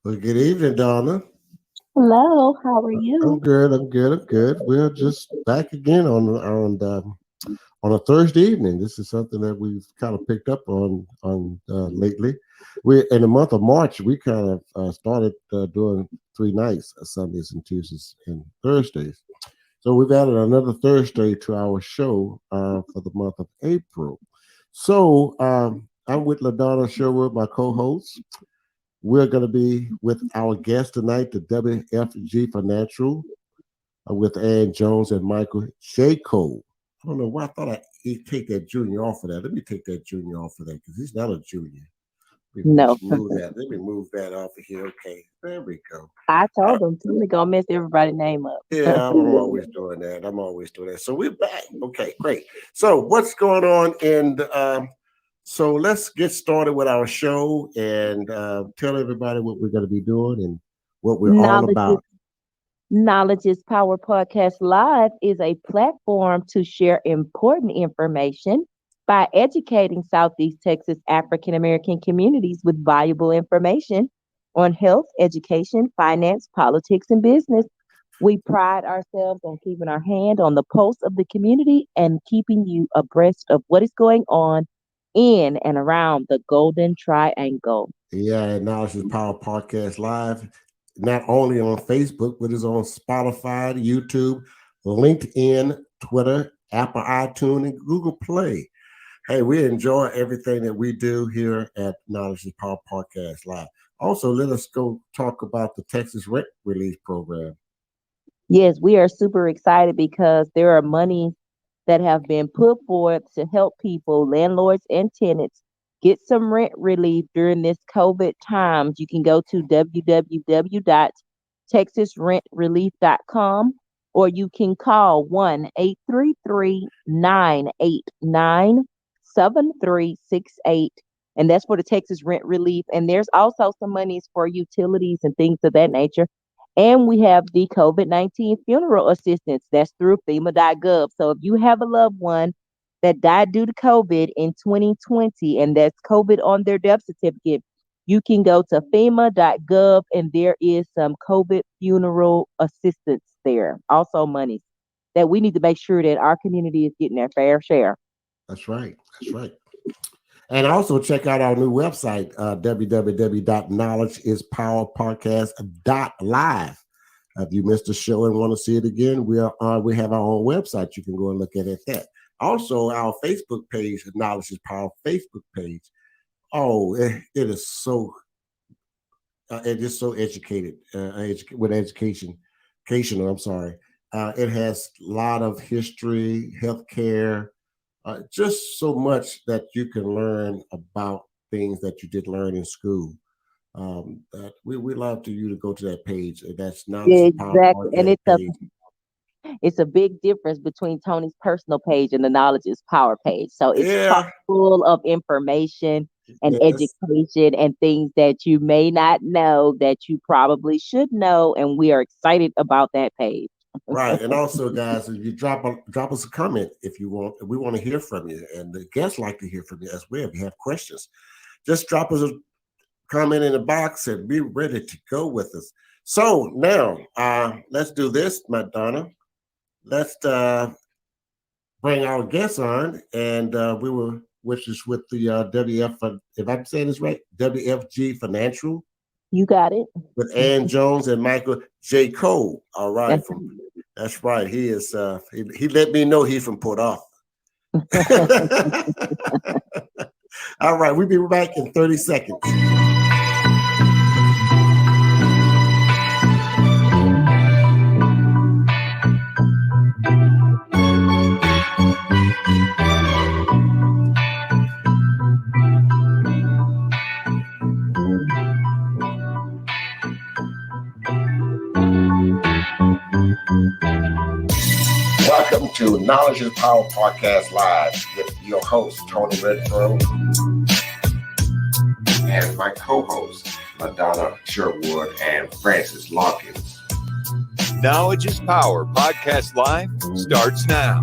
Well, good evening, Donna. Hello, how are I'm you? good. I'm good. I'm good. We're just back again on a Thursday evening. This is something that we've kind of picked up on lately. We in the month of March we kind of started doing 3 nights, Sundays and Tuesdays and Thursdays. So we've added another Thursday to our show for the month of April. So I'm with LaDonna Sherwood, my co-host. We're going to be with our guest tonight, the WFG Financial, with Ann Jones and Michael Jaco. I don't know why I thought he'd take that junior off of that. Let me take that junior off of that because he's not a junior. No, Let's move that. Let me move that off of here. Okay, there we go. I Uh, told them Tony gonna mess everybody's name up. yeah, I'm always doing that. I'm always doing that. So we're back. Okay, great. So what's going on so let's get started with our show and tell everybody what we're going to be doing and what we're all Knowledge is about. Knowledge is Power Podcast Live is a platform to share important information by educating Southeast Texas African American communities with valuable information on health, education, finance, politics, and business. We pride ourselves on keeping our hand on the pulse of the community and keeping you abreast of what is going on in and around the Golden Triangle. Yeah, and now this is Power Podcast Live, not only on Facebook, but it's on Spotify, YouTube, LinkedIn, Twitter, Apple iTunes, and Google Play. Hey, we enjoy everything that we do here at Knowledge is Power Podcast Live. Also, let us go talk about the Texas Rent Relief Program. Yes, we are super excited because there are monies that have been put forth to help people, landlords and tenants, get some rent relief during this COVID times. You can go to www.texasrentrelief.com or you can call 1-833-989-7368. And that's for the Texas Rent Relief. And there's also some monies for utilities and things of that nature. And we have the COVID-19 funeral assistance that's through FEMA.gov. So if you have a loved one that died due to COVID in 2020 and that's COVID on their death certificate, you can go to FEMA.gov and there is some COVID funeral assistance there. Also, money that we need to make sure that our community is getting their fair share. That's right. That's right. And also check out our new website, www.knowledgeispodcast.live. If you missed the show and want to see it again, we have our own website. You can go and look at it. That also our Facebook page, Knowledge is Power Facebook page. Oh, it is so it is so educated with educational. I'm sorry. It has a lot of history, healthcare, just so much that you can learn about things that you did learn in school. That we love to you to go to that page. That's Knowledge is Power Exactly. And Podcast page. it's a big difference between Tony's personal page and the Knowledge is Power page. So it's chock Yeah, full of information and yes, education and things that you may not know that you probably should know. And we are excited about that page. right. And also, guys, if you drop us a comment if you want. We want to hear from you, and the guests like to hear from you as well. If you have questions, just drop us a comment in the box and be ready to go with us. So now, let's do this, Madonna. Let's bring our guests on, and which is with the WF, if I'm saying this right, WFG Financial You got it. with Ann Jones and Michael Jaco. All right, That's that's right. He is. He let me know he's from Port Arthur. All right, we'll be back in 30 seconds. Welcome to Knowledge is Power Podcast Live with your host, Tony Redfro, and my co-hosts, Madonna Sherwood and Francis Larkins. Knowledge is Power Podcast Live starts now.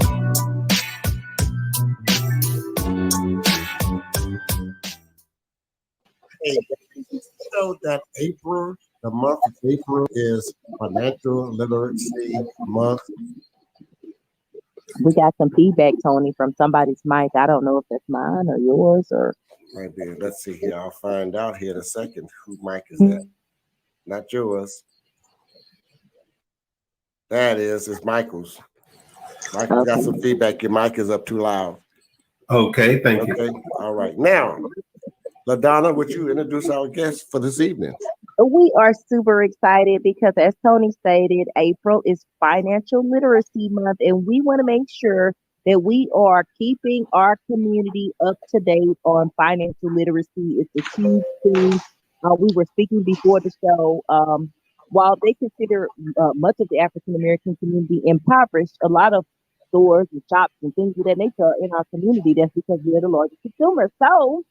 Hey, you know that April the month of April is Financial Literacy Month. We got some feedback, Tony, from somebody's mic. I don't know if that's mine or yours or. Right there. Let's see here. I'll find out here in a second who mic is that. Not yours. That is. It's Michael's. Michael got some feedback. Your mic is up too loud. Okay, thank you. Okay. All right. Now, LaDonna, would you introduce our guest for this evening? We are super excited because, as Tony stated, April is Financial Literacy Month, and we want to make sure that we are keeping our community up to date on financial literacy. It's a huge thing. We were speaking before the show. While they consider much of the African American community impoverished, a lot of stores and shops and things of that nature are in our community. That's because we're the largest consumer. So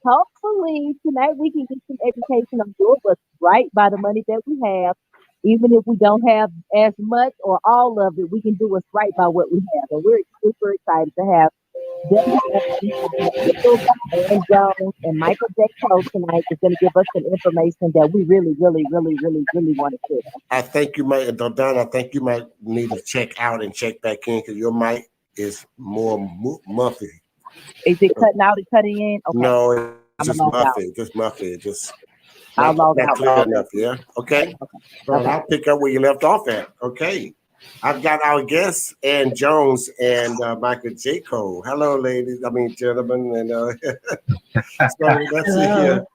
hopefully tonight we can get some education on doing what's right by the money that we have. Even if we don't have as much or all of it, we can do what's right by what we have. And we're super excited to have and Jones and Michael Jaco tonight is going to give us some information that we really want to share. I think you might, Donna, I think you might need to check out and check back in because your mic is more muffy. Is it cutting out and cutting in? Okay. No, it's just muffy. Just muffy. Just I'll log not out. clear enough, yeah? Okay. Well, I'll pick up where you left off at. Okay. I've got our guests, Ann Jones and Michael Jaco. Hello, gentlemen. And so let's see here.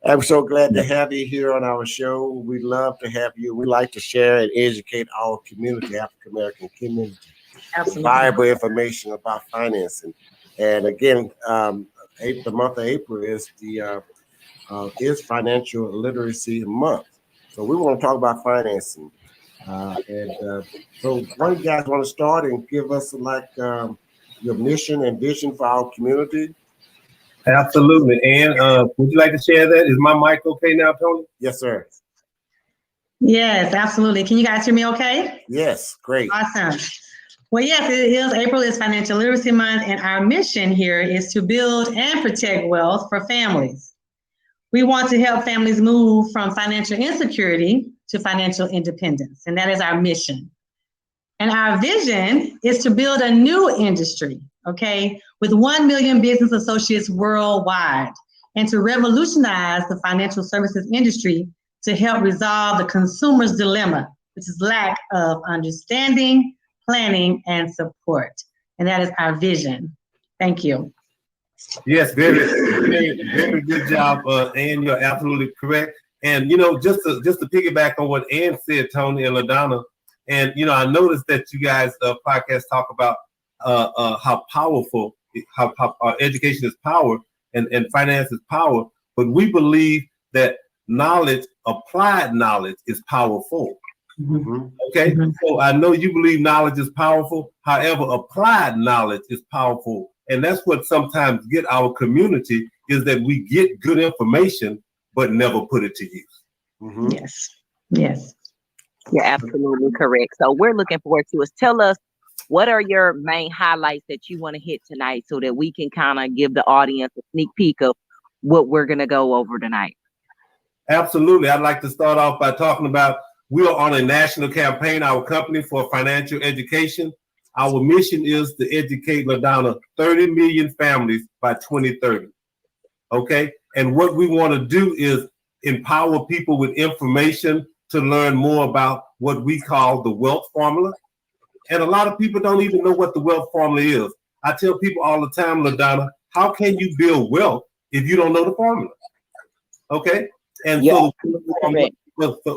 I'm so glad to have you here on our show. We love to have you. We like to share and educate our community, African American community, with valuable information about financing. And again, the month of April is is Financial Literacy Month. So we want to talk about financing. So one of you guys want to start and give us your mission and vision for our community? Absolutely. And would you like to share that? Is my mic okay now, Tony? Yes, sir. Yes, absolutely. Can you guys hear me okay? Yes, great. Awesome. Well, yes, it is. April is Financial Literacy Month, and our mission here is to build and protect wealth for families. We want to help families move from financial insecurity to financial independence, and that is our mission. And our vision is to build a new industry, okay, with 1 million business associates worldwide, and to revolutionize the financial services industry to help resolve the consumer's dilemma, which is lack of understanding, planning, and support. And that is our vision. Thank you. Yes, very good job, Ann. You're absolutely correct. And just to piggyback on what Ann said, Tony and LaDonna, and I noticed that you guys podcast talk about how powerful, how education is power and finance is power. But we believe that knowledge, applied knowledge, is powerful. Mm-hmm. Okay, so I know you believe knowledge is powerful. However, applied knowledge is powerful, and that's what sometimes get our community is that we get good information but never put it to use. Mm-hmm. Yes, you're absolutely correct. So we're looking forward to it. Tell us, what are your main highlights that you want to hit tonight, so that we can kind of give the audience a sneak peek of what we're going to go over tonight. Absolutely. I'd like to start off by talking about we are on a national campaign, our company, for financial education. Our mission is to educate, LaDonna, 30 million families by 2030. Okay? And what we want to do is empower people with information to learn more about what we call the wealth formula. And a lot of people don't even know what the wealth formula is. I tell people all the time, LaDonna, how can you build wealth if you don't know the formula? Okay? And so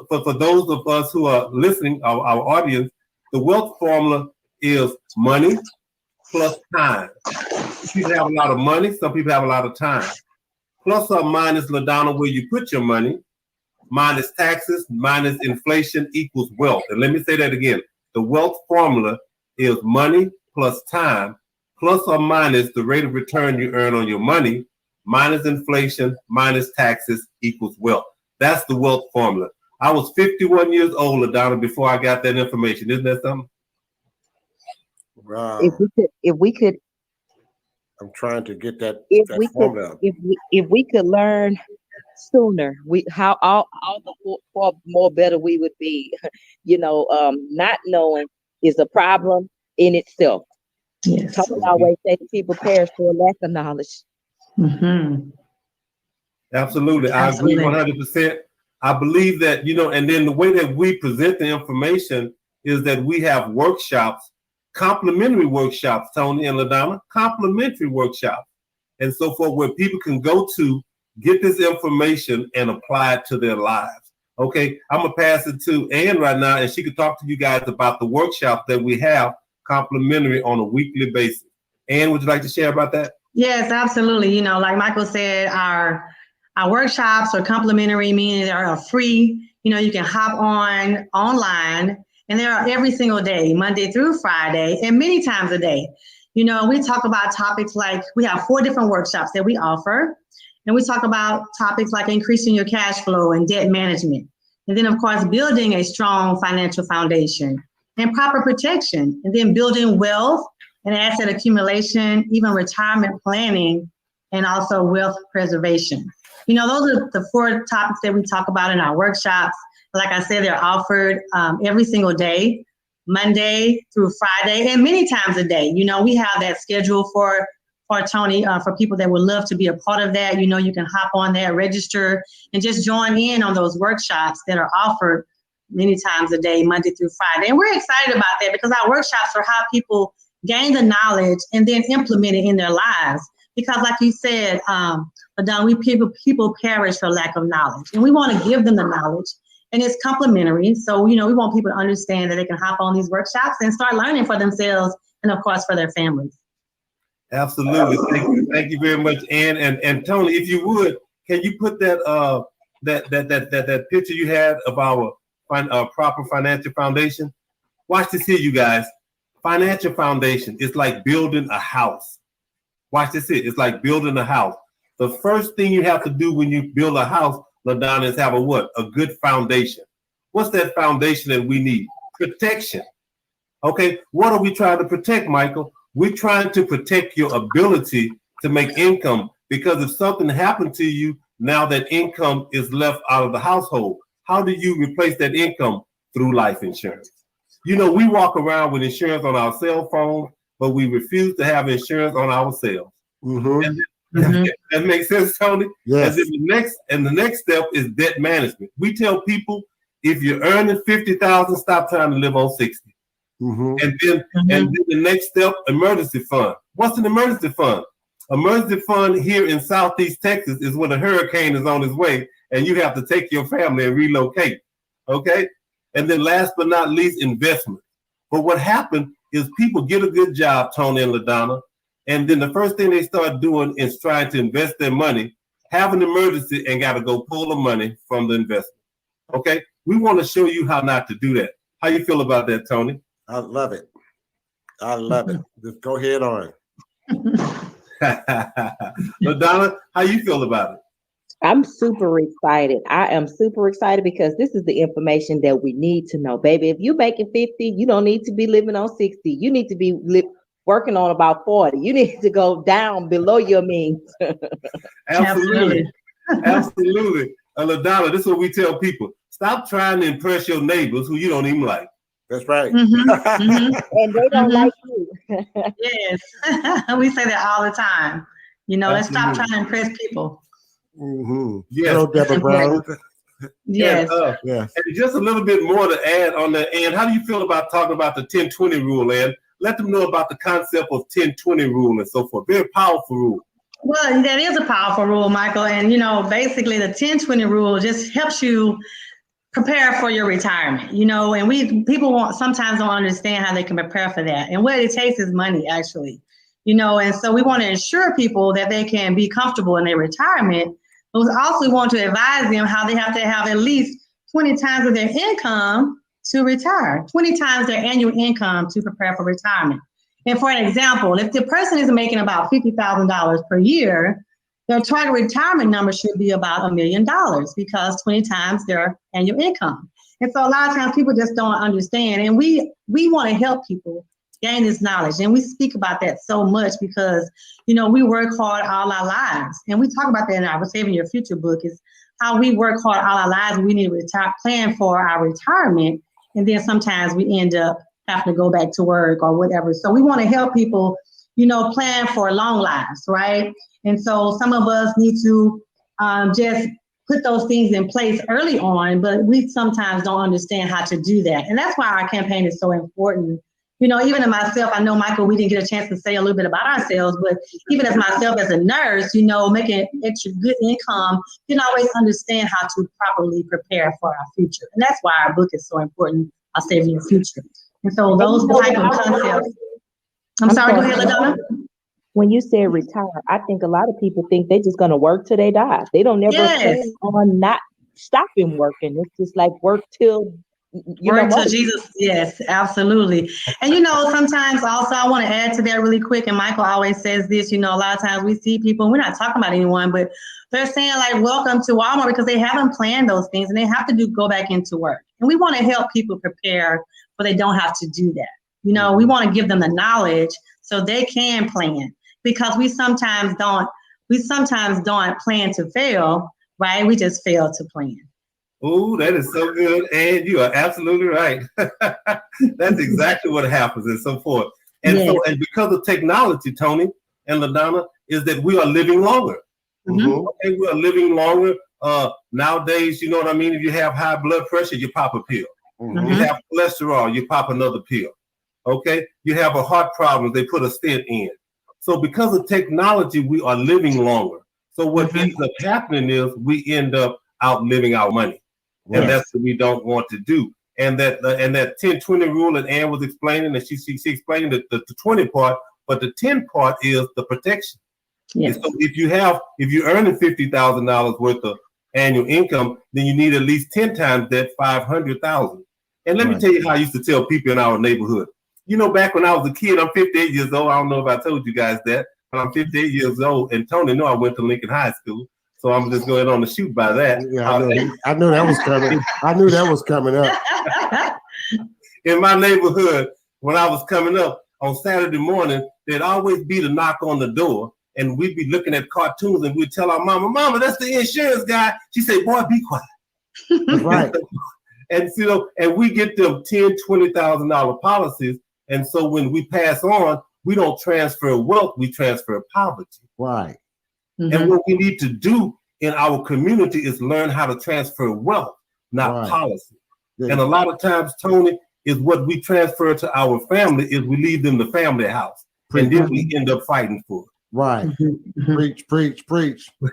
for those of us who are listening, our audience, the wealth formula is money plus time. Some people have a lot of money, some people have a lot of time. Plus or minus, LaDonna, where you put your money, minus taxes, minus inflation equals wealth. And let me say that again. The wealth formula is money plus time, plus or minus the rate of return you earn on your money, minus inflation, minus taxes equals wealth. That's the wealth formula. I was 51 years old, LaDonna, before I got that information. Isn't that something? Wow. If we could, I'm trying to get that. If we could learn sooner. How all the far more better we would be. Not knowing is a problem in itself. Yes. Talking always say people perish for a lack of knowledge. Mm-hmm. Absolutely. I agree Absolutely. 100%. I believe that, and then the way that we present the information is that we have workshops, complimentary workshops, Tony and LaDonna, complimentary workshops, and so forth, where people can go to get this information and apply it to their lives. Okay, I'm going to pass it to Ann right now, and she can talk to you guys about the workshops that we have complimentary on a weekly basis. Ann, would you like to share about that? Yes, absolutely. Like Michael said, our workshops are complimentary, meaning they are free. You can hop online, and they are every single day, Monday through Friday, and many times a day. We talk about topics like, we have 4 different workshops that we offer. And we talk about topics like increasing your cash flow and debt management. And then, of course, building a strong financial foundation and proper protection. And then building wealth and asset accumulation, even retirement planning, and also wealth preservation. Those are the 4 topics that we talk about in our workshops. Like I said, they're offered every single day, Monday through Friday, and many times a day. We have that schedule for Tony, for people that would love to be a part of that. You can hop on there, register, and just join in on those workshops that are offered many times a day, Monday through Friday. And we're excited about that because our workshops are how people gain the knowledge and then implement it in their lives. Because like you said, people perish for lack of knowledge, and we want to give them the knowledge, and it's complimentary. So, we want people to understand that they can hop on these workshops and start learning for themselves and, of course, for their families. Absolutely. Thank you very much, Ann. And Tony, if you would, can you put that that picture you had of our proper financial foundation? Watch this here, you guys. Financial foundation is like building a house. Watch this here. It's like building a house. The first thing you have to do when you build a house, LaDonna, is have a good foundation. What's that foundation that we need? Protection. Okay, what are we trying to protect, Michael? We're trying to protect your ability to make income, because if something happened to you, now that income is left out of the household. How do you replace that income? Through life insurance. We walk around with insurance on our cell phone, but we refuse to have insurance on ourselves. Mm-hmm. That makes sense, Tony? Yes. And the next step is debt management. We tell people, if you're earning $50,000, stop trying to live on 60. Mm-hmm. And then the next step, emergency fund. What's an emergency fund? Emergency fund here in Southeast Texas is when a hurricane is on its way and you have to take your family and relocate. Okay? And then last but not least, investment. But what happened is people get a good job, Tony and LaDonna, and then the first thing they start doing is trying to invest their money, have an emergency, and got to go pull the money from the investment. Okay? We want to show you how not to do that. How you feel about that, Tony? I love it. Just go ahead on. LaDonna, how you feel about it? I'm super excited. I am super excited because this is the information that we need to know, baby. If you're making 50, you don't need to be living on 60. You need to be working on about 40. You need to go down below your means. Absolutely. Absolutely. LaDonna, this is what we tell people. Stop trying to impress your neighbors who you don't even like. That's right. And they don't like you. Yes. We say that all the time. Let's stop trying to impress people. Mm-hmm. Yes. Hello, Deborah Brown. Yes. Yes. And just a little bit more to add on that, Ann. How do you feel about talking about the 10-20 rule, Ann? Let them know about the concept of 10-20 rule and so forth. Very powerful rule. Well, that is a powerful rule, Michael. And, basically the 10-20 rule just helps you prepare for your retirement, and people sometimes don't understand how they can prepare for that. And what it takes is money, actually, and so we want to ensure people that they can be comfortable in their retirement. But we also want to advise them how they have to have at least 20 times of their income to retire, 20 times their annual income to prepare for retirement. And for an example, if the person is making about $50,000 per year, their target retirement number should be about $1 million because 20 times their annual income. And so a lot of times people just don't understand. And we want to help people gain this knowledge. And we speak about that so much because, we work hard all our lives. And we talk about that in our Saving Your Future book. Is how we work hard all our lives. We need to plan for our retirement. And then sometimes we end up having to go back to work or whatever. So we want to help people, plan for long lives, right? And so some of us need to just put those things in place early on, but we sometimes don't understand how to do that. And that's why our campaign is so important. Even in myself, I know, Michael, we didn't get a chance to say a little bit about ourselves, but even as myself as a nurse, making extra good income, didn't always understand how to properly prepare for our future. And that's why our book is so important, Our Saving Your Future. And so those type of concepts. I'm sorry, go ahead, LaDonna. When you say retire, I think a lot of people think they're just going to work till they die. They don't never plan on not stopping working. It's just like work till Jesus. Yes, absolutely. And sometimes also I want to add to that really quick. And Michael always says this, a lot of times we see people, we're not talking about anyone, but they're saying like, welcome to Walmart, because they haven't planned those things and they have to go back into work. And we want to help people prepare, but they don't have to do that. We want to give them the knowledge so they can plan, because we sometimes don't plan to fail, right? We just fail to plan. Oh, that is so good. And you are absolutely right. That's exactly what happens and so forth. And and because of technology, Tony and LaDonna, is that we are living longer. Mm-hmm. Okay, we are living longer. Nowadays, you know what I mean? If you have high blood pressure, you pop a pill. Mm-hmm. You have cholesterol, you pop another pill. Okay, you have a heart problem, they put a stent in. So because of technology, we are living longer. So what ends up happening is we end up outliving our money. And that's what we don't want to do. And that 10-20 rule that Ann was explaining, and she explained the 20 part, but the 10 part is the protection. Yes. So if you're earning $50,000 worth of annual income, then you need at least 10 times that, 500,000. And let me tell you how I used to tell people in our neighborhood. Back when I was a kid, I'm 58 years old. I don't know if I told you guys that, but I'm 58 years old. And Tony knew I went to Lincoln High School. So I'm just going on the shoot by that. Yeah, I knew that was coming. I knew that was coming up. In my neighborhood, when I was coming up on Saturday morning, there'd always be the knock on the door. And we'd be looking at cartoons and we'd tell our mama, that's the insurance guy. She said, boy, be quiet. That's right. And and we get them $10,000, $20,000 policies. And so when we pass on, we don't transfer wealth, we transfer poverty. Right. Mm-hmm. And what we need to do in our community is learn how to transfer wealth, not policy. Yeah. And a lot of times, Tony, is what we transfer to our family is we leave them the family house. And then we end up fighting for it. Right. Mm-hmm. Preach. Go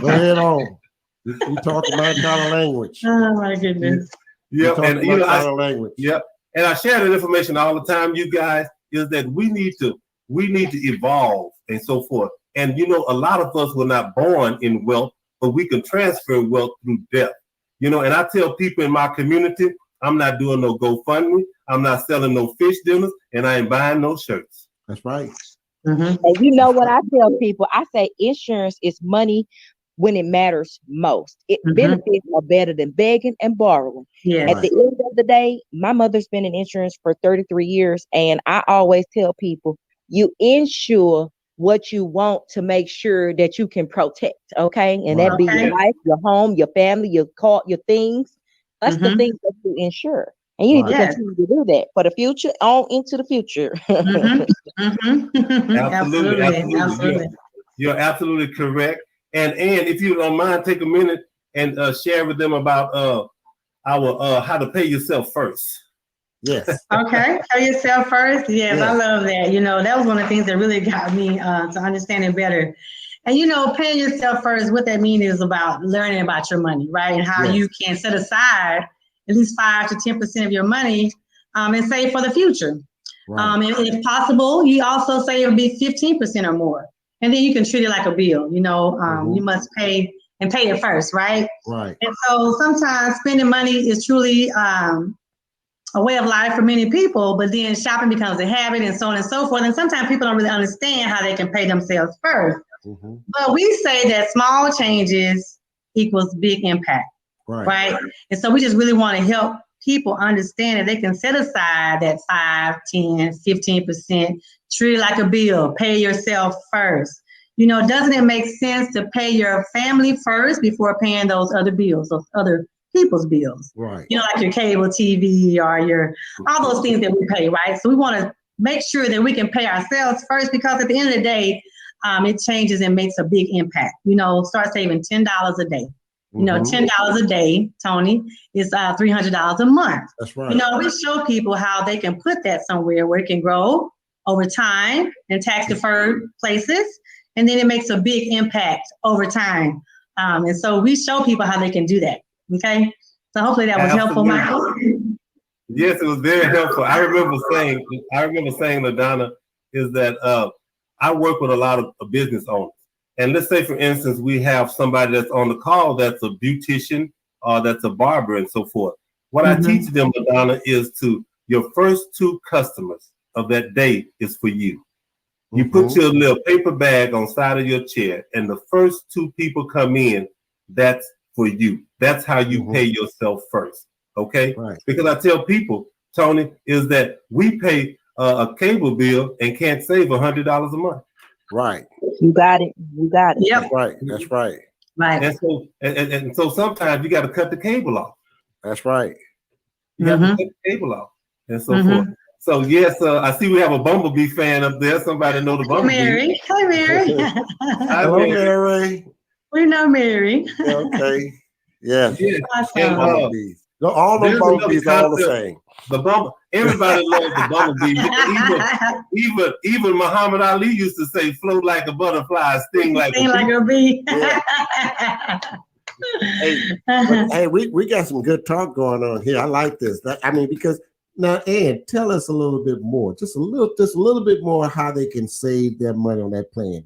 ahead on. You talking my kind of language. Oh my goodness. Yeah, and language. Yeah. And I share that information all the time, you guys, is that we need to evolve and so forth. And a lot of us were not born in wealth, but we can transfer wealth through death. And I tell people in my community, I'm not doing no GoFundMe, I'm not selling no fish dinners, and I ain't buying no shirts. That's right. Mm-hmm. And you know what I tell people? I say insurance is money when it matters most. It benefits are better than begging and borrowing. Yeah. At the end of the day, my mother's been in insurance for 33 years, and I always tell people, you insure what you want to make sure that you can protect, okay? And that'd be your life, your home, your family, your car, your things. That's the things that you insure. And you need to continue to do that for the future, on into the future. Absolutely. You're absolutely correct. And if you don't mind, take a minute and share with them about our how to pay yourself first. Yes. Okay, pay yourself first. Yes, I love that. That was one of the things that really got me to understand it better. And paying yourself first, what that means is about learning about your money, right? And how you can set aside at least 5 to 10% of your money and save for the future. Right. If possible, you also say it would be 15% or more. And then you can treat it like a bill. You must pay it first, right? Right. And so sometimes spending money is truly a way of life for many people, but then shopping becomes a habit and so on and so forth. And sometimes people don't really understand how they can pay themselves first. Mm-hmm. But we say that small changes equals big impact, right? And so we just really want to help people understand that they can set aside that 5, 10, 15%, treat it like a bill, pay yourself first. doesn't it make sense to pay your family first before paying those other bills, those other people's bills? Right. Like your cable TV or all those things that we pay, right? So we want to make sure that we can pay ourselves first, because at the end of the day, it changes and makes a big impact. Start saving $10 a day. $10 a day, Tony, is $300 a month. That's right. We show people how they can put that somewhere where it can grow over time in tax deferred places, and then it makes a big impact over time. And so we show people how they can do that. Okay, so hopefully that was helpful, Michael. Yes, it was very helpful. I remember saying, LaDonna, is that I work with a lot of business owners. And let's say, for instance, we have somebody that's on the call that's a beautician or that's a barber and so forth. What I teach them, LaDonna, is your first 2 customers of that day is for you. You put your little paper bag on side of your chair, and the first 2 people come in, that's for you. That's how you pay yourself first, okay? Right. Because I tell people, Tony, is that we pay a cable bill and can't save $100 a month. Right. You got it. Yep. That's right. That's right. Right. And so sometimes you got to cut the cable off. That's right. You have to cut the cable off and so forth. So yes, I see we have a Bumblebee fan up there. Somebody know the Bumblebee. Mary. Hi, Mary. Hello, Mary. We know Mary. Okay. Yes. Awesome. Bumblebees. All the bumblebees are all the same. Everybody loves the bumblebee. Even Muhammad Ali used to say, "Float like a butterfly, sting like a bee." Yeah. Hey, we got some good talk going on here. I like this. Because now, Ann, tell us a little bit more, just a little bit more how they can save their money on that plan.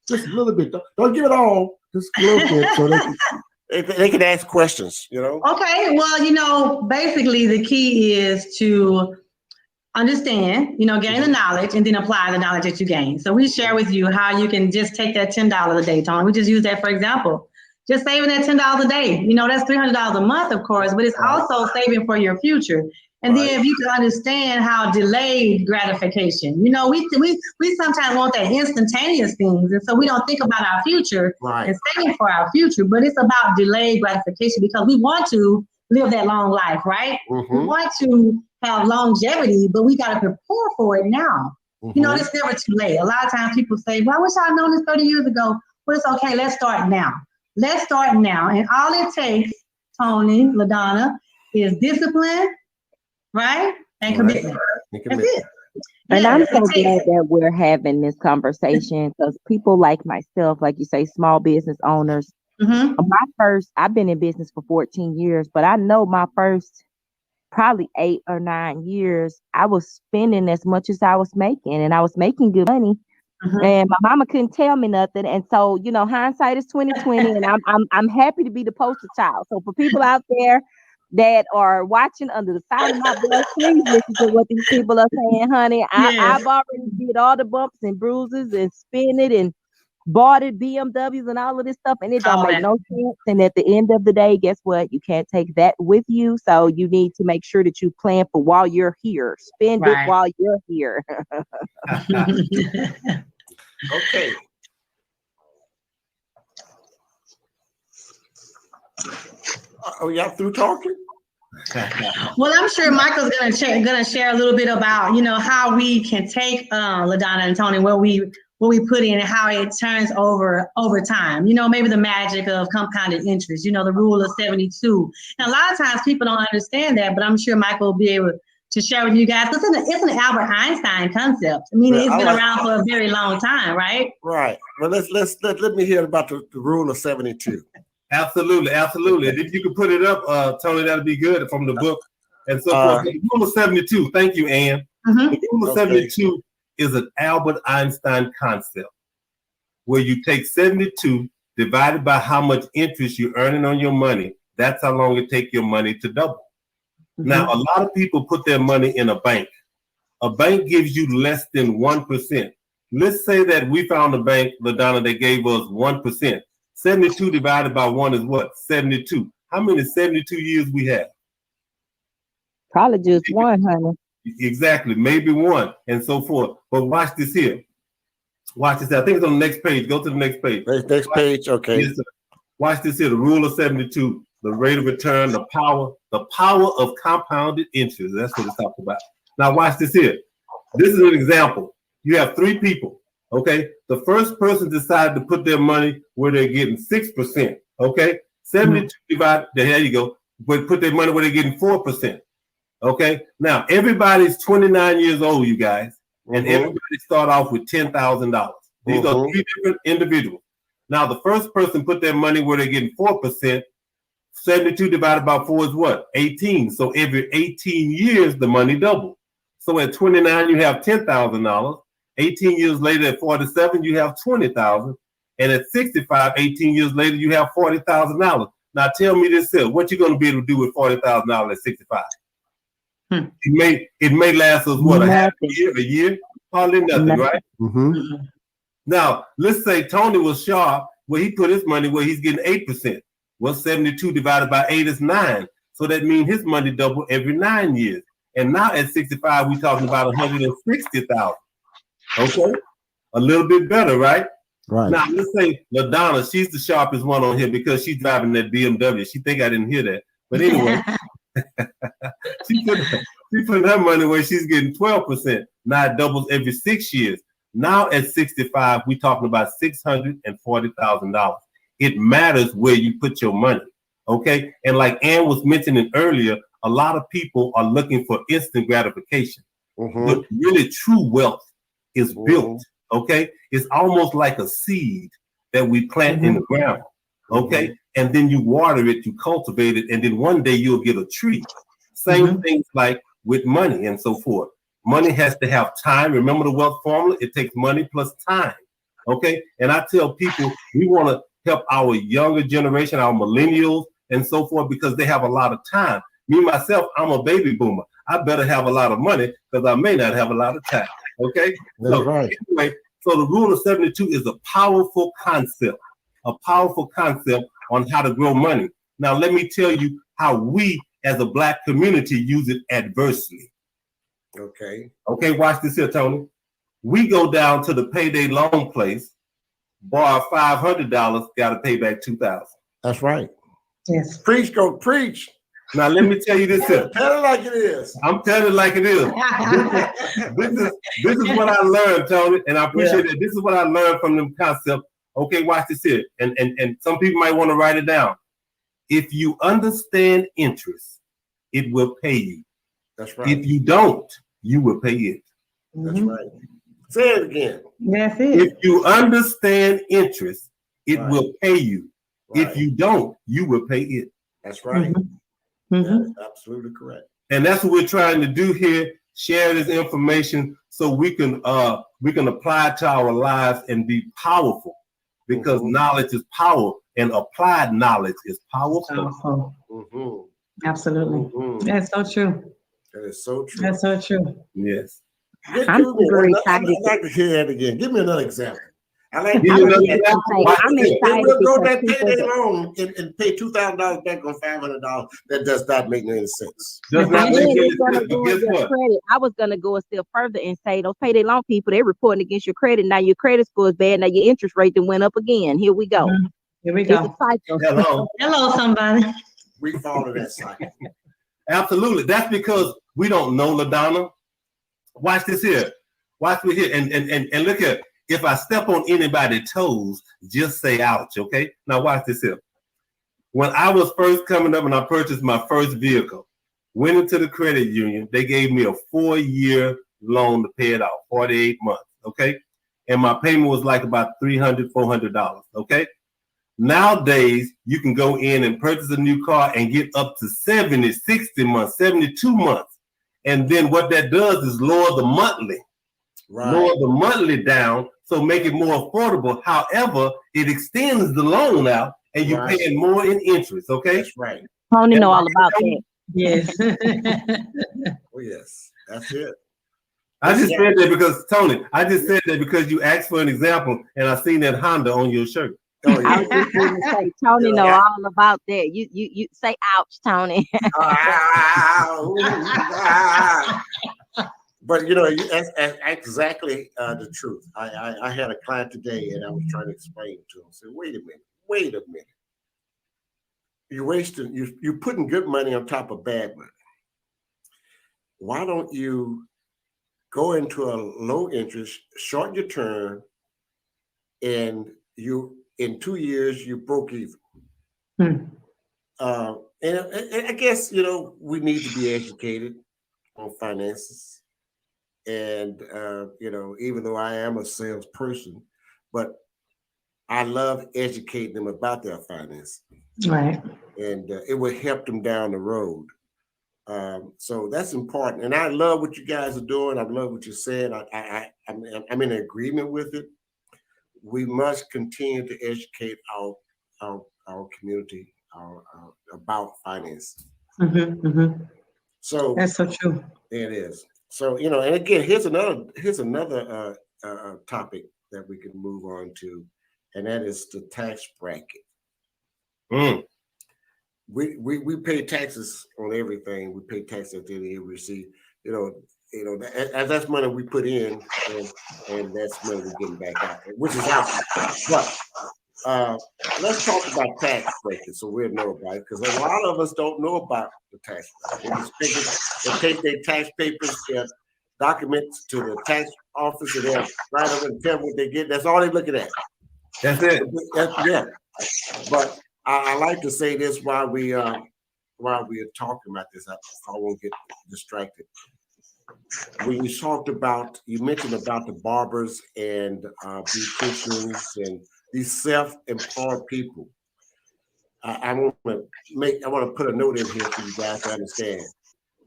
Just a little bit. Don't give it all. Just a little bit, so they can ask questions. Okay. Well, basically the key is to understand, gain the knowledge and then apply the knowledge that you gain. So we share with you how you can just take that $10 a day, Tony. We just use that for example. Just saving that $10 a day. That's $300 a month, of course, but it's also saving for your future. And then if you can understand how delayed gratification, we sometimes want that instantaneous things. And so we don't think about our future and saving for our future, but it's about delayed gratification because we want to live that long life, right? We want to have longevity, but we got to prepare for it now. It's never too late. A lot of times people say, well, I wish I'd known this 30 years ago, but it's okay. Let's start now. Let's start now. And all it takes, Tony, LaDonna, is discipline, right? And commitment. That's it. And I'm so glad that we're having this conversation because people like myself, like you say, small business owners. I've been in business for 14 years, but I know my first probably 8 or 9 years, I was spending as much as I was making, and I was making good money. And my mama couldn't tell me nothing. And so, hindsight is 20/20, and I'm happy to be the poster child. So for people out there that are watching under the side of my voice, please listen to what these people are saying, honey. I've already did all the bumps and bruises and spin it and bought it, BMWs and all of this stuff, and it don't make no sense. And at the end of the day, guess what? You can't take that with you. So you need to make sure that you plan for while you're here. Spend it while you're here. Okay. Are y'all through talking? Well, I'm sure Michael's gonna share a little bit about how we can take LaDonna and Tony, what we put in and how it turns over time. Maybe the magic of compounded interest. The rule of 72. And a lot of times people don't understand that, but I'm sure Michael will be able to share with you guys. It's an Albert Einstein concept. It's been around for a very long time, right? Right. Well, let me hear about the rule of 72. Absolutely. And if you could put it up, Tony, that'd be good from the book. And so the rule of 72. Thank you, Ann. The rule of 72 is an Albert Einstein concept where you take 72 divided by how much interest you're earning on your money. That's how long it takes your money to double. Now, a lot of people put their money in a bank. A bank gives you less than 1%. Let's say that we found a bank, LaDonna, that gave us 1%. 72 divided by 1 is what? 72. How many 72 years we have? Probably just one, honey. Exactly, maybe one, and so forth. But watch this here. Watch this. I think it's on the next page. Go to the next page. Next page. Okay. Yes, sir. Watch this here. The rule of 72. The rate of return. The power of compounded interest. That's what it's talking about. Now watch this here. This is an example. You have 3 people. Okay. The first person decided to put their money where they're getting 6%. Okay. 72 divided. There you go. But put their money where they're getting 4%. Okay. Now everybody's 29 years old, you guys, and everybody start off with $10,000. These are 3 different individuals. Now the first person put their money where they're getting 4%. 72 divided by 4 is what? 18. So every 18 years the money doubles. So at 29 you have $10,000. 18 years later at 47 you have $20,000. And at 65, 18 years later you have $40,000. Now tell me this here, what you going to be able to do with $40,000 at 65? It may last us what, a year? Hardly nothing, right? Now let's say Tony was sharp where he put his money where he's getting 8%. Well, 72 divided by 8 is 9. So that means his money double every 9 years. And now at 65, we're talking about 160,000. Okay, a little bit better, right? Right. Now let's say LaDonna, she's the sharpest one on here because she's driving that BMW. She think I didn't hear that, but anyway, she put her money where she's getting 12%. Now it doubles every 6 years. Now at 65, we're talking about $640,000. It matters where you put your money. Okay, and like Ann was mentioning earlier, a lot of people are looking for instant gratification. But really, true wealth is built. Okay, it's almost like a seed that we plant in the ground. Okay, and then you water it, you cultivate it, and then one day you'll get a tree. Same things like with money and so forth. Money has to have time. Remember the wealth formula? It takes money plus time. Okay, and I tell people we want to help our younger generation, our millennials and so forth, because they have a lot of time. Me, myself, I'm a baby boomer. I better have a lot of money because I may not have a lot of time. Okay? That's right. Anyway, so the rule of 72 is a powerful concept on how to grow money. Now, let me tell you how we as a Black community use it adversely. Okay. Okay, watch this here, Tony. We go down to the payday loan place, borrow $500, got to pay back $2,000. That's right. Yes. Preach, go preach. Now let me tell you this here. Tell it like it is. I'm telling it like it is. This is what I learned, Tony, and I appreciate it. This is what I learned from them concepts. Okay, watch this here. And some people might want to write it down. If you understand interest, it will pay you. That's right. If you don't, you will pay it. That's right. Say it again. That's it. If you understand interest, it will pay you. Right. If you don't, you will pay it. That's right. That's absolutely correct. And that's what we're trying to do here. Share this information so we can apply it to our lives and be powerful, because knowledge is power and applied knowledge is powerful. Absolutely. That's so true. That is so true. That's so true. Yes. I'm super excited. I'd like to hear that again. Give me another example. I'm excited we'll go because that people payday loan and pay $2,000 back on $500. That does not make any sense. Does not make any sense. But guess what? credit. I was gonna go a step further and say those payday loan people, they're reporting against your credit. Now your credit score is bad. Now your interest rate then went up again. Here we go. Here we It's go. a cycle. Hello, somebody. We follow that cycle. Absolutely. That's because we don't know, LaDonna. Watch this here. Watch me here. And look here. If I step on anybody's toes, just say ouch, okay? Now watch this here. When I was first coming up and I purchased my first vehicle, went into the credit union, they gave me a 4-year loan to pay it off, 48 months, okay? And my payment was like about $300, $400, okay? Nowadays, you can go in and purchase a new car and get up to 70, 60 months, 72 months. And then what that does is lower the monthly. Lower the monthly down, so make it more affordable. However, it extends the loan out and you're paying more in interest, okay? That's right. Tony know all about that. Yes. Oh, yes. That's it. I just said that because, Tony, you asked for an example and I seen that Honda on your shirt. Oh, yeah. I was just going to say, Tony know all about that. You say ouch, Tony. But you know, that's exactly the truth. I had a client today, and I was trying to explain to him. I said, wait a minute. You're wasting. You're putting good money on top of bad money. Why don't you go into a low interest, shorten your term, and you in 2 years you broke even. And I guess we need to be educated on finances. And even though I am a salesperson, but I love educating them about their finances. Right. And it will help them down the road. So that's important. And I love what you guys are doing. I love what you're saying. I'm in agreement with it. We must continue to educate our community about finance. So that's so true. It is. So and again, here's another topic that we can move on to, and that is the tax bracket. We pay taxes on everything. We pay taxes at the end of the year. We receive, that's money we put in, and that's money we're getting back out, which is out. But let's talk about tax brackets so we'll know about it, because a lot of us don't know about the tax bracket. They take their tax papers, their documents to the tax office, and they'll write up and tell them what they get. That's all they're looking at. That's it. Yeah. But I like to say this while we are talking about this. I won't get distracted. When you mentioned about the barbers and beauticians and these self-employed people. I want to put a note in here for you guys to understand.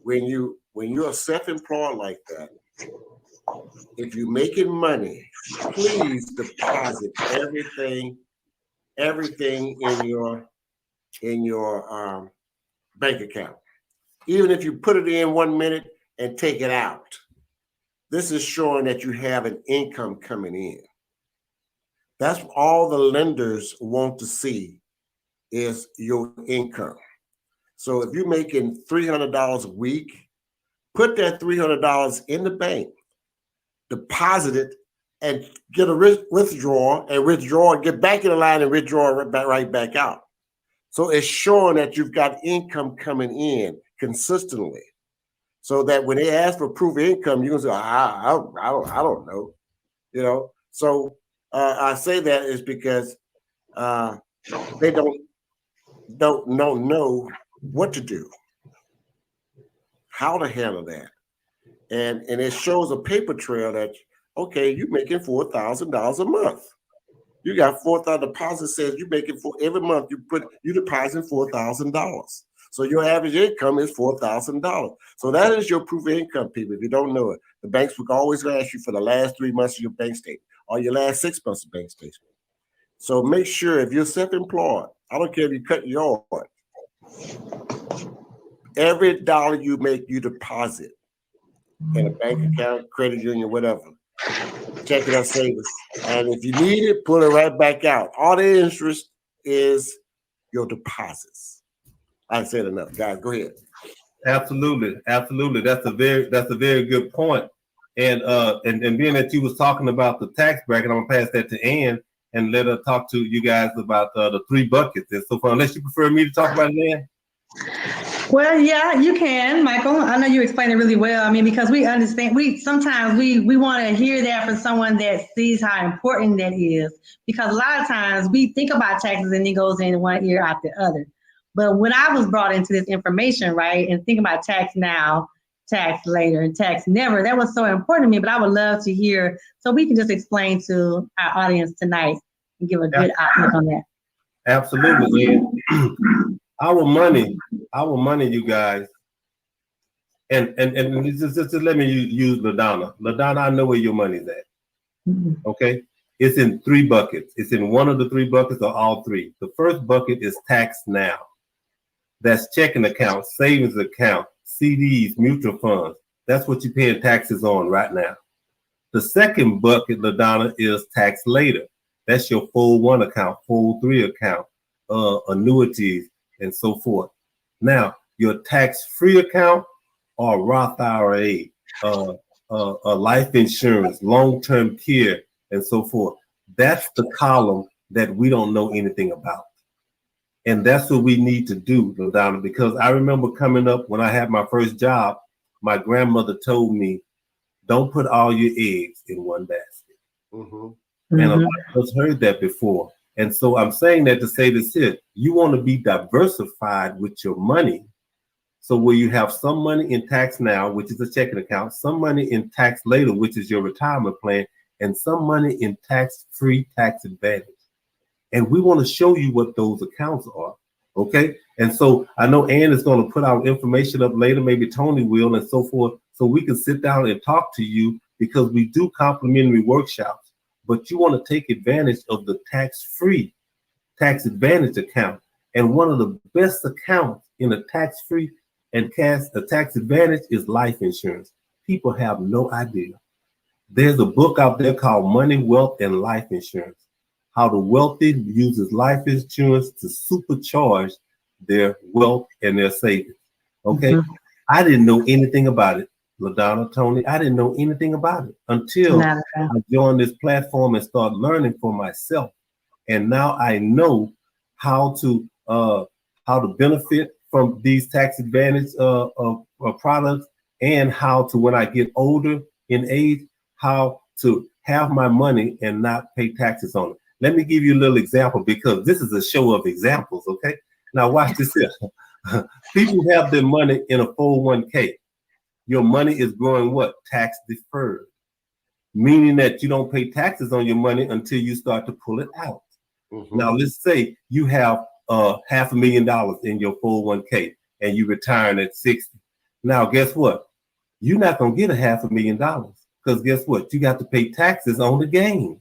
When you're self-employed like that, if you're making money, please deposit everything in your bank account. Even if you put it in 1 minute and take it out, this is showing that you have an income coming in. That's all the lenders want to see is your income. So if you're making $300 a week, put that $300 in the bank, deposit it, and get a withdrawal, and get back in the line and withdraw right back out. So it's showing that you've got income coming in consistently, so that when they ask for proof of income, you can say, I don't know, So I say that is because they don't know what to do, how to handle that, and it shows a paper trail that you're making $4,000 a month. You got $4,000 deposit says you're making every month you deposit $4,000. So your average income is $4,000. So that is your proof of income, people. If you don't know it, the banks will always ask you for the last 3 months of your bank statement or your last 6 months of bank statement. So make sure if you're self-employed, I don't care if you cut your yard, every dollar you make, you deposit in a bank account, credit union, whatever. Check it out, savings. And if you need it, pull it right back out. All the interest is your deposits. I said enough, guys. Go ahead. Absolutely. That's a very good point. And being that you was talking about the tax bracket, I'm gonna pass that to Ann and let her talk to you guys about the 3 buckets and so far. Unless you prefer me to talk about it, Ann. Well, yeah, you can, Michael. I know you explained it really well. I mean, because we understand, sometimes we want to hear that from someone that sees how important that is. Because a lot of times we think about taxes and it goes in one ear out the other. But when I was brought into this information, right, and think about tax now, tax later, and tax never, that was so important to me. But I would love to hear, so we can just explain to our audience tonight and give a good outlook on that. Absolutely. Our money, you guys, and just let me use LaDonna. LaDonna, I know where your money's at. Okay, it's in 3 buckets. It's in one of the 3 buckets or all 3. The first bucket is tax now. That's checking account, savings account, CDs, mutual funds. That's what you're paying taxes on right now. The second bucket, LaDonna, is tax later. That's your 401 account, 403 account, annuities, and so forth. Now, your tax-free account or Roth IRA, life insurance, long-term care, and so forth. That's the column that we don't know anything about. And that's what we need to do, LaDonna, because I remember coming up when I had my first job, my grandmother told me, don't put all your eggs in one basket. And a lot of us heard that before. And so I'm saying that to say this here, you want to be diversified with your money. So where you have some money in tax now, which is a checking account, some money in tax later, which is your retirement plan, and some money in tax-free, tax advantage. And we want to show you what those accounts are, okay? And so I know Ann is going to put our information up later, maybe Tony will, and so forth, so we can sit down and talk to you, because we do complimentary workshops. But you want to take advantage of the tax-free, tax advantage account. And one of the best accounts in a tax-free and a tax advantage is life insurance. People have no idea. There's a book out there called Money, Wealth, and Life Insurance. How the wealthy uses life insurance to supercharge their wealth and their savings. Okay, I didn't know anything about it, LaDonna, Tony. I didn't know anything about it until I joined this platform and started learning for myself. And now I know how to benefit from these tax advantage products, and how to, when I get older in age, how to have my money and not pay taxes on it. Let me give you a little example, because this is a show of examples, okay? Now watch this here. People have their money in a 401k. Your money is growing what? Tax deferred, meaning that you don't pay taxes on your money until you start to pull it out. Now let's say you have $500,000 in your 401k and you retiring at 60. Now guess what? You're not gonna get $500,000, because guess what? You got to pay taxes on the gains.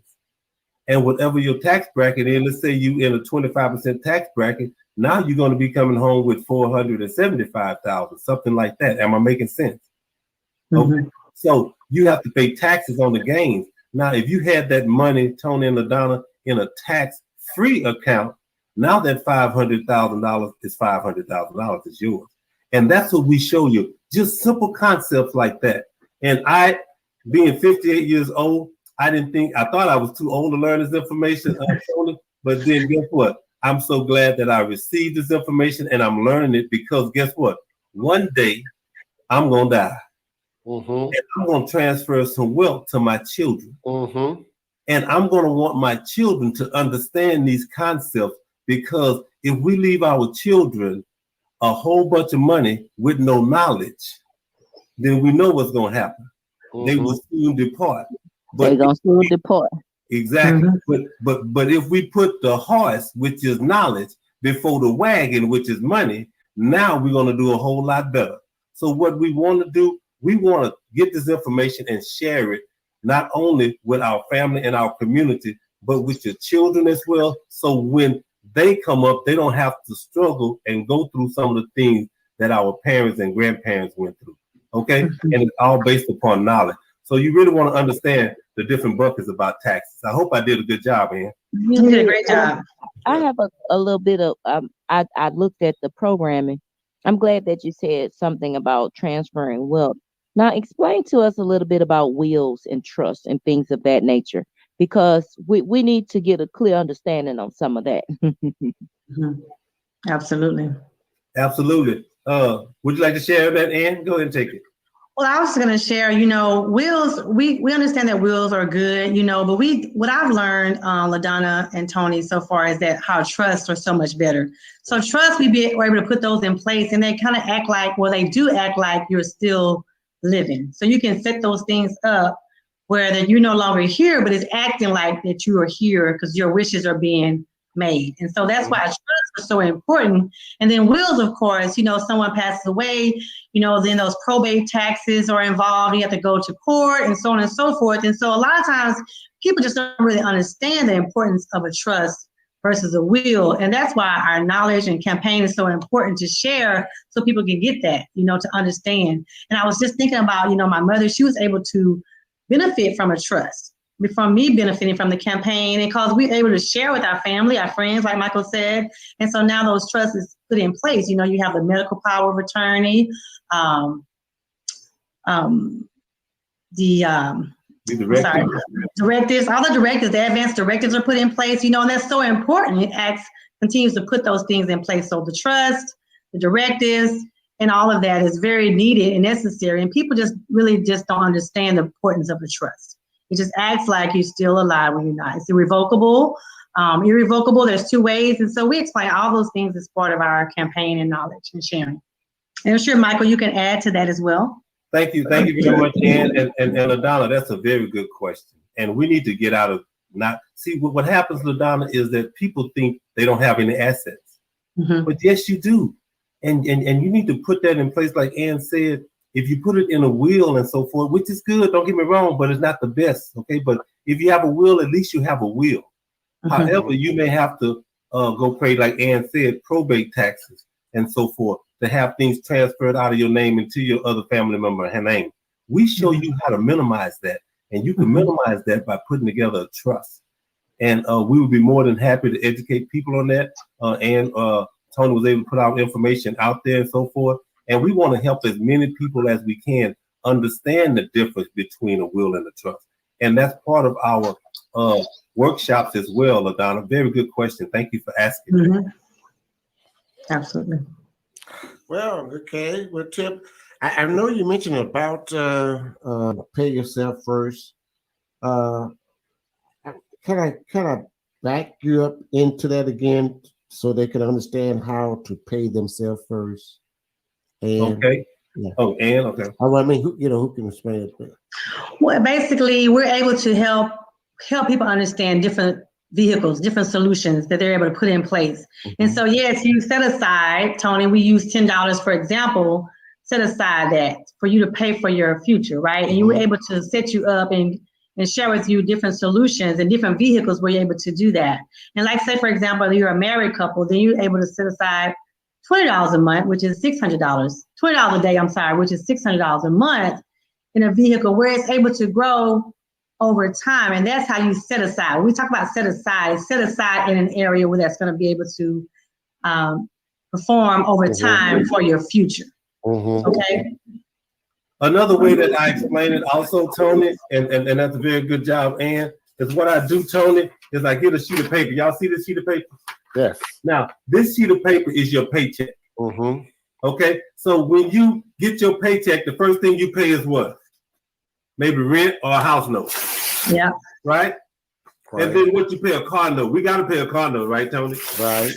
And whatever your tax bracket is, let's say you in a 25% tax bracket, now you're going to be coming home with $475,000, something like that. Am I making sense? Okay. So you have to pay taxes on the gains. Now, if you had that money, Tony and LaDonna, in a tax-free account, now that $500,000 is $500,000 is yours. And that's what we show you, just simple concepts like that. And I, being 58 years old, I thought I was too old to learn this information, but then guess what? I'm so glad that I received this information and I'm learning it, because guess what? One day I'm going to die. And I'm going to transfer some wealth to my children. And I'm going to want my children to understand these concepts, because if we leave our children a whole bunch of money with no knowledge, then we know what's going to happen. They will soon depart. But they're gonna soon depart. Exactly. But if we put the horse, which is knowledge, before the wagon, which is money, now we're gonna do a whole lot better. So what we want to do, we want to get this information and share it, not only with our family and our community, but with your children as well. So when they come up, they don't have to struggle and go through some of the things that our parents and grandparents went through. Okay, and it's all based upon knowledge. So you really want to understand the different buckets about taxes. I hope I did a good job, Ann. You did a great job. I have a little bit of, I looked at the programming. I'm glad that you said something about transferring wealth. Now explain to us a little bit about wills and trusts and things of that nature, because we need to get a clear understanding on some of that. Absolutely. Absolutely. Would you like to share that, Ann? Go ahead and take it. Well, I was going to share, wills, we understand that wills are good, but what I've learned, LaDonna and Tony, so far is that how trusts are so much better. So trust, we're able to put those in place, and they kind of act like, well, they do act like you're still living. So you can set those things up where that you're no longer here, but it's acting like that you are here because your wishes are being made. And so that's why trusts are so important. And then wills, of course, someone passes away, then those probate taxes are involved. You have to go to court and so on and so forth. And so a lot of times people just don't really understand the importance of a trust versus a will. And that's why our knowledge and campaign is so important to share, so people can get that, to understand. And I was just thinking about, my mother, she was able to benefit from a trust, from me benefiting from the campaign, and because we were able to share with our family, our friends, like Michael said. And so now those trusts is put in place. You have the medical power of attorney, directives, all the directives, the advanced directives are put in place, and that's so important. It continues to put those things in place. So the trust, the directives, and all of that is very needed and necessary. And people just don't understand the importance of the trust. It just acts like you're still alive when you're not. It's irrevocable. Irrevocable, there's two ways. And so we explain all those things as part of our campaign and knowledge and sharing. And I'm sure, Michael, you can add to that as well. Thank you very much, Ann. And LaDonna, that's a very good question. And we need to get out of what happens, LaDonna, is that people think they don't have any assets. Mm-hmm. But yes, you do. And you need to put that in place, like Ann said. If you put it in a will and so forth, which is good, don't get me wrong, but it's not the best, okay? But if you have a will, at least you have a will. Mm-hmm. However, you may have to go pay, like Ann said, probate taxes and so forth, to have things transferred out of your name into your other family member her name. We show you how to minimize that, and you can minimize that by putting together a trust. And we would be more than happy to educate people on that. And Tony was able to put our information out there and so forth. And we want to help as many people as we can understand the difference between a will and a trust. And that's part of our workshops as well, LaDonna. Very good question. Thank you for asking. Mm-hmm. Absolutely. Well, okay. Well, Tip, I know you mentioned about pay yourself first. Can I back you up into that again so they can understand how to pay themselves first? And, okay. Yeah. Oh, and okay. I mean, who can explain it? Well, basically, we're able to help people understand different vehicles, different solutions that they're able to put in place. Mm-hmm. And so, yes, you set aside, Tony, we use $10, for example, set aside that for you to pay for your future, right? Mm-hmm. And you were able to set you up and share with you different solutions and different vehicles where you're able to do that. And like, say, for example, you're a married couple, then you're able to set aside $20 a month, which is $600, $20 a day, which is $600 a month in a vehicle where it's able to grow over time. And that's how you set aside. When we talk about set aside in an area where that's going to be able to perform over time for your future. Mm-hmm. Okay. Another way that I explain it also, Tony, and that's a very good job, Ann, is what I do, Tony, is I get a sheet of paper. Y'all see this sheet of paper? Yes. Now, this sheet of paper is your paycheck. Mm-hmm. Okay? So when you get your paycheck, the first thing you pay is what? Maybe rent or a house note. Yeah. Right? And then what you pay a car note. We got to pay a car note, right, Tony? Right.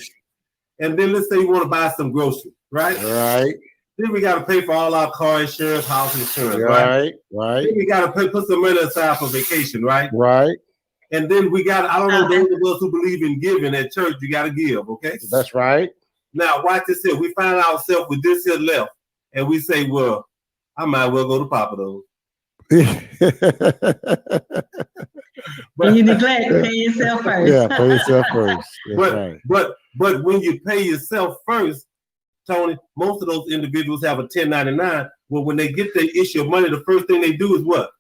And then let's say you want to buy some groceries, right? Right. Then we got to pay for all our car insurance, house insurance, right? Right. Then we got to put some money aside for vacation, right? Right. And then we got, I don't know, those of us who believe in giving at church, you got to give, okay? That's right. Now, watch this here. We find ourselves with this here left, and we say, well, I might as well go to Papa Do's. But you neglect to pay yourself first. Yeah, pay yourself first. But when you pay yourself first, Tony, most of those individuals have a 1099. Well, when they get their issue of money, the first thing they do is what?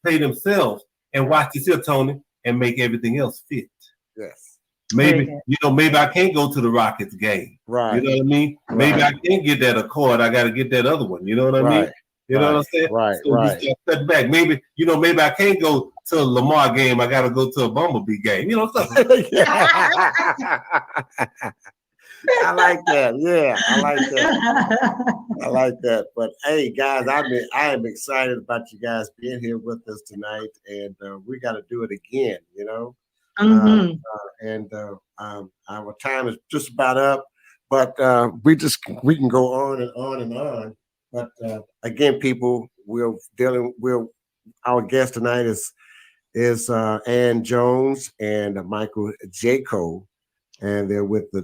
Pay themselves. And watch this here, Tony, and make everything else fit. Yes. Maybe I can't go to the Rockets game. Right. You know what I mean? Right. Maybe I can't get that Accord. I got to get that other one. You know what I mean? You know what I'm saying? Right. So you step back. Maybe I can't go to a Lamar game. I got to go to a Bumblebee game. You know what I'm saying? I like that. Yeah, I like that. But hey, guys, I am excited about you guys being here with us tonight, and we got to do it again. You know, our time is just about up, but we can go on and on and on. But again, people, our guest tonight is Ann Jones and Michael Jaco. And they're with the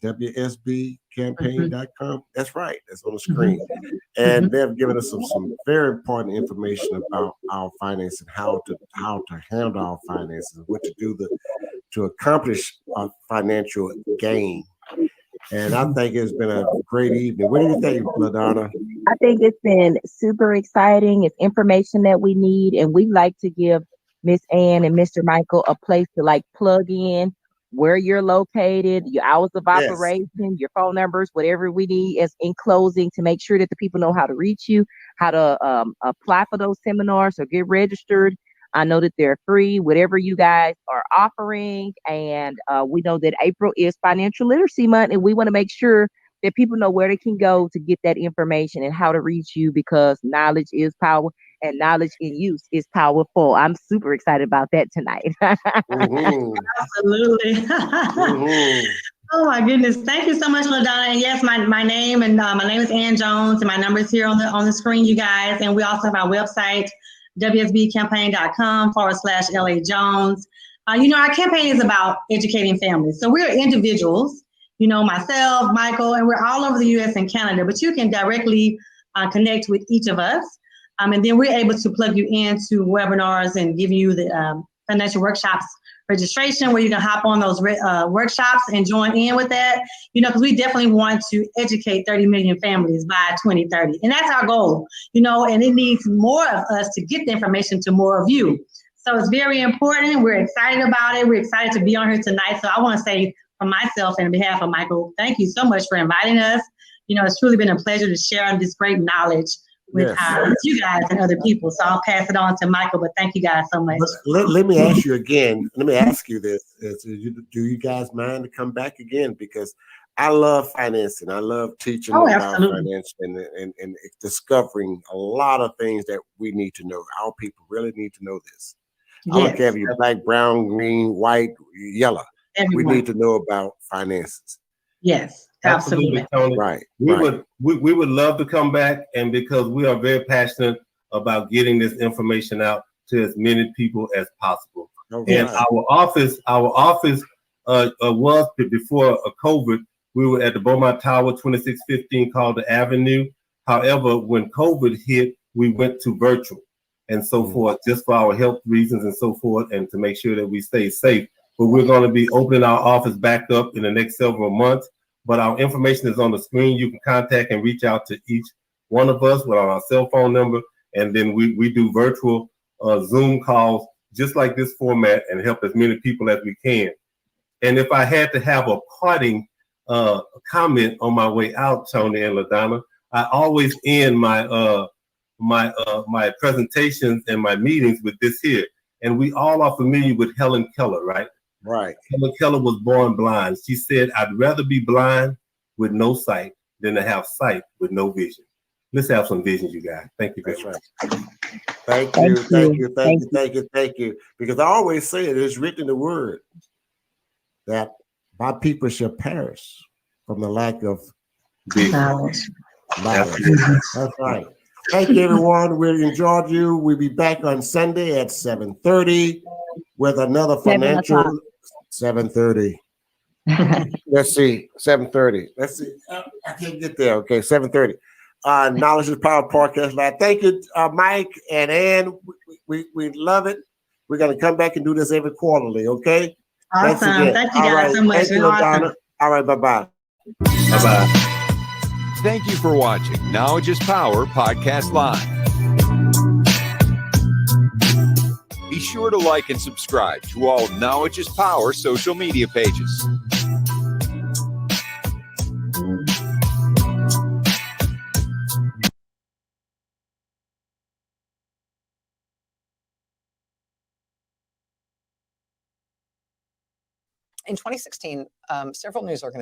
WSB campaign.com? That's right. That's on the screen. And they've given us some very important information about our finances and how to handle our finances, what to do to accomplish a financial gain. And I think it's been a great evening. What do you think, LaDonna? I think it's been super exciting. It's information that we need, and we like to give Miss Ann and Mr. Michael a place to plug in where you're located, your hours of Yes. operation, your phone numbers, whatever we need as in closing to make sure that the people know how to reach you, how to apply for those seminars or get registered. I know that they're free, whatever you guys are offering. And we know that April is Financial Literacy Month, and we want to make sure that people know where they can go to get that information and how to reach you, because knowledge is power and knowledge in use is powerful. I'm super excited about that tonight. Mhm. Absolutely. Mhm. Oh my goodness. Thank you so much, LaDonna. And yes, my name is Ann Jones, and my number is here on the screen, you guys. And we also have our website, wsbcampaign.com/LA Jones. Our campaign is about educating families. So we're individuals, myself, Michael, and we're all over the US and Canada, but you can directly connect with each of us. And then we're able to plug you into webinars and give you the financial workshops registration, where you can hop on those workshops and join in with that, because we definitely want to educate 30 million families by 2030. And that's our goal, and it needs more of us to get the information to more of you. So it's very important. We're excited about it. We're excited to be on here tonight. So I want to say from myself and on behalf of Michael, thank you so much for inviting us. It's truly been a pleasure to share this great knowledge with you guys and other people. So I'll pass it on to Michael, but thank you guys so much. Let me ask you again. Let me ask you this. Do you guys mind to come back again? Because I love financing. I love teaching about finance and discovering a lot of things that we need to know. Our people really need to know this. I don't care if you're black, brown, green, white, yellow. Everyone. We need to know about finances. Yes, absolutely. Tony. Right. We would love to come back, and because we are very passionate about getting this information out to as many people as possible. And our office was before COVID. We were at the Beaumont Tower, 2615 Calder Avenue. However, when COVID hit, we went to virtual and so forth, just for our health reasons and so forth, and to make sure that we stay safe. But we're going to be opening our office back up in the next several months. But our information is on the screen. You can contact and reach out to each one of us with our cell phone number. And then we do virtual Zoom calls, just like this format, and help as many people as we can. And if I had to have a parting comment on my way out, Tony and LaDonna, I always end my my presentations and my meetings with this here. And we all are familiar with Helen Keller, right? Right. Helen Keller was born blind. She said, "I'd rather be blind with no sight than to have sight with no vision." Let's have some vision, you guys. Thank you very much. Thank you. Because I always say it is written in the word that my people shall perish from the lack of Knowledge. That's right. Thank you, everyone. We enjoyed you. We'll be back on Sunday at 7:30 with another financial 7:30. Let's see, 7:30. Let's see. I can't get there. Okay, 7:30. Knowledge is Power Podcast Live. Thank you, Mike and Ann. We love it. We're gonna come back and do this every quarterly. Okay. Awesome. Thank you guys so much. Thank you, awesome. All right. Bye-bye. Bye-bye. Thank you for watching Knowledge is Power Podcast Live. Be sure to like and subscribe to all Knowledge is Power social media pages. In 2016, several news organizations